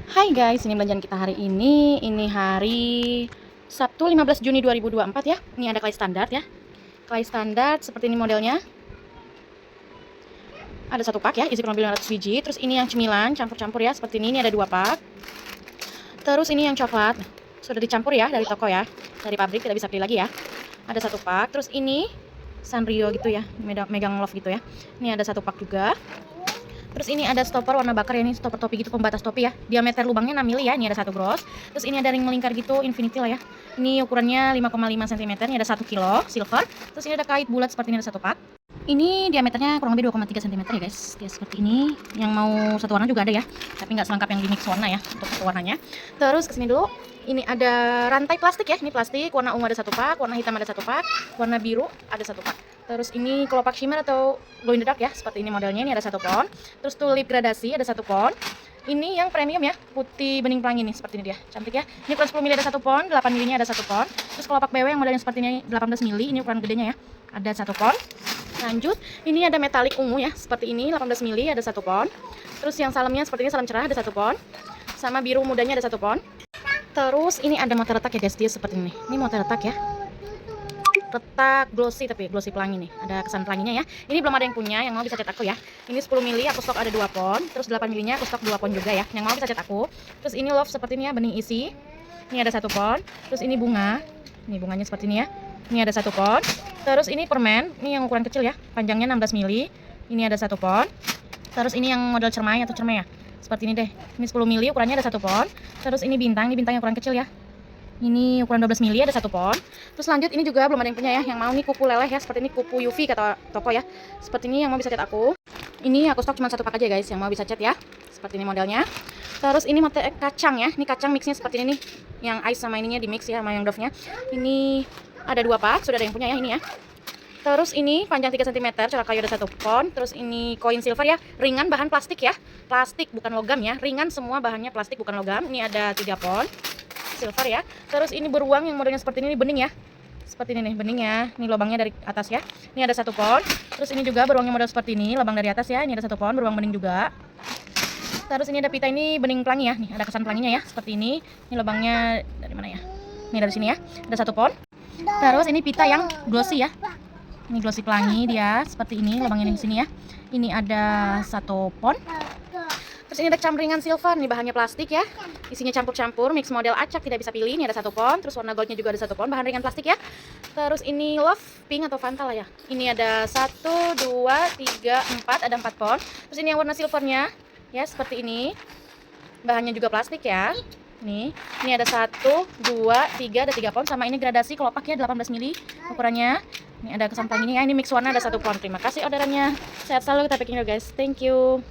Hai guys, ini belanjaan kita hari ini. Ini hari Sabtu 15 Juni 2024 ya. Ini ada clay standar ya. Clay standar seperti ini modelnya. Ada satu pak ya, isi kurang lebih 500 biji. Terus ini yang cemilan, campur-campur ya, seperti ini ada 2 pak. Terus ini yang coklat. Sudah dicampur ya dari toko ya. Dari pabrik, tidak bisa beli lagi ya. Ada 1 pak. Terus ini Sanrio gitu ya, megang love gitu ya. Ini ada 1 pak juga. Terus ini ada stopper warna bakar ya, ini stopper topi gitu, pembatas topi ya. Diameter lubangnya 6 mili ya, ini ada 1 gros. Terus ini ada ring melingkar gitu, infinity lah ya. Ini ukurannya 5,5 cm, ini ada 1 kilo, silver. Terus ini ada kait bulat seperti ini, ada 1 pak. Ini diameternya kurang lebih 2,3 cm ya guys. Dia seperti ini. Yang mau satu warna juga ada ya, tapi nggak selengkap yang di mix warna ya, untuk satu warnanya. Terus kesini dulu. Ini ada rantai plastik ya, ini plastik, warna ungu ada 1 pak, warna hitam ada 1 pak, warna biru ada 1 pak. Terus ini kelopak shimmer atau glow in the dark ya, seperti ini modelnya, ini ada 1 pon. Terus tulip gradasi ada 1 pon. Ini yang premium ya, putih bening pelangi nih, seperti ini dia, cantik ya. Ini ukuran 10 mili ada 1 pon, 8 milinya ada 1 pon. Terus kelopak BW yang modelnya seperti ini 18 mili, ini ukuran gedenya ya, ada 1 pon. Lanjut, ini ada metalik ungu ya, seperti ini 18 mili ada 1 pon. Terus yang salamnya seperti ini, salam cerah ada 1 pon. Sama biru mudanya ada 1 pon. Terus ini ada mata retak ya guys, dia seperti ini. Ini mata retak ya. Retak glossy, tapi glossy pelangi nih. Ada kesan pelanginya ya. Ini belum ada yang punya, yang mau bisa chat aku ya. Ini 10 mili aku stok ada 2 pon. Terus 8 milinya aku stok 2 pon juga ya. Yang mau bisa chat aku. Terus ini love seperti ini ya, bening isi. Ini ada 1 pon. Terus ini bunga. Ini bunganya seperti ini ya. Ini ada 1 pon. Terus ini permen, ini yang ukuran kecil ya. Panjangnya 16 mili. Ini ada 1 pon. Terus ini yang model cermai atau cermai ya. Seperti ini deh. Ini 10 mili, ukurannya ada 1 pon. Terus ini bintang yang ukuran kecil ya. Ini ukuran 12 mili ada 1 pon. Terus lanjut ini juga belum ada yang punya ya. Yang mau nih kupu leleh ya, seperti ini kupu UV kata toko ya. Seperti ini yang mau bisa chat aku. Ini aku stok cuma 1 pak aja guys, yang mau bisa chat ya. Seperti ini modelnya. Terus ini mata kacang ya. Ini kacang mixnya seperti ini nih. Yang ice sama ininya di mix ya, sama yang Dove-nya. Ini ada 2 pak, sudah ada yang punya ya ini ya. Terus ini panjang 3 cm, corak kayu ada 1 pon. Terus ini koin silver ya, ringan bahan plastik ya. Plastik bukan logam ya, ringan semua bahannya plastik bukan logam. Ini ada 3 pon silver ya. Terus ini beruang yang modelnya seperti ini, bening ya. Seperti ini nih bening ya. Ini lubangnya dari atas ya. Ini ada 1 pon. Terus ini juga beruangnya model seperti ini, lubang dari atas ya. Ini ada 1 pon, beruang bening juga. Terus ini ada pita, ini bening pelangi ya. Nih ada kesan pelanginya ya, seperti ini. Ini lubangnya dari mana ya? Ini dari sini ya. Ada 1 pon. Terus ini pita yang glossy ya. Ini glossy pelangi dia, seperti ini lubangnya di sini ya. Ini ada 1 pon. Terus ini ada camringan silver, nih bahannya plastik ya. Isinya campur-campur, mix model acak, tidak bisa pilih. Ini ada 1 pon, terus warna goldnya juga ada 1 pon, bahan ringan plastik ya. Terus ini love, pink atau Fanta lah ya. Ini ada 1, 2, 3, 4, ada 4 pon. Terus ini yang warna silvernya, ya seperti ini. Bahannya juga plastik ya. Nih, ini ada 1, 2, 3, ada 3 pon. Sama ini gradasi kelopak ya, 18 mili ukurannya. Ini ada kesan pelanginya ya, ini mix warna ada 1 pon. Terima kasih orderannya. Sehat selalu, kita packing dulu guys. Thank you.